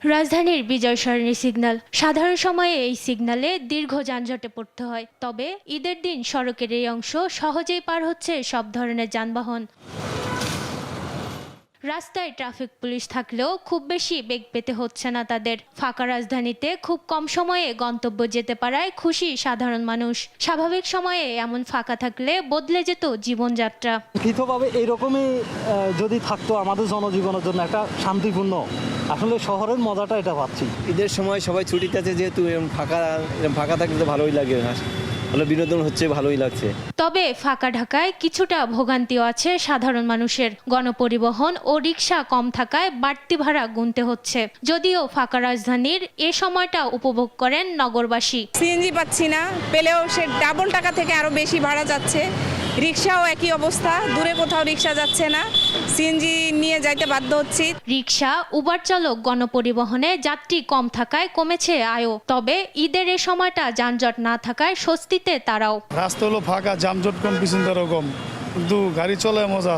রাজধানীর বিজয় সরণি সিগন্যাল। সাধারণ সময়ে এই সিগন্যালে দীর্ঘ যানজটে পড়তে হয়। তবে ঈদের দিন সড়কের এই অংশ সহজেই পার হচ্ছে সব ধরনের যানবাহন। রাস্তায় ট্রাফিক পুলিশ থাকলেও খুব বেশি বেগ পেতে হচ্ছে না তাদের। ফাঁকা রাজধানীতে খুব কম সময়ে গন্তব্য যেতে পারায় খুশি সাধারণ মানুষ। স্বাভাবিক সময়ে এমন ফাঁকা থাকলে বদলে যেত জীবনযাত্রা। লিখিতভাবে এইরকমই যদি থাকতো আমাদের জনজীবনের জন্য একটা শান্তিপূর্ণ, আসলে শহরের মজাটা এটা পাচ্ছি। ঈদের সময় সবাই ছুটিতে আছে, যেহেতু এরকম ফাঁকা থাকলে তো ভালোই লাগে, ভালো বিনোদন হচ্ছে, ভালোই লাগছে। তবে ফাঁকা ঢাকায় কিছুটা ভোগান্তিও আছে সাধারণ মানুষের। গণপরিবহন ও রিকশা কম থাকায় বাড়তি ভাড়া গুনতে হচ্ছে। যদিও ফাঁকা রাজধানীর এ সময়টা উপভোগ করেন নগরবাসী। সিএনজি পাচ্ছি না, পেলেও সে ডাবল টাকা থেকে আরো বেশি ভাড়া যাচ্ছে। রিকশাও একই অবস্থা, দূরে কোথাও রিকশা যাচ্ছে না, সিএনজি নিয়ে যাইতে বাধ্য হচ্ছি। রিকশা, উবার চালক, গণপরিবহনে যাত্রী কম থাকায় কমেছে আয়ও। তবে ঈদের এ সময়টা যানজট না থাকায় স্বস্তিতে তারাও। রাস্তা হলো ফাঁকা, যানজট কম, পিছন কম, কিন্তু গাড়ি চলে মজা।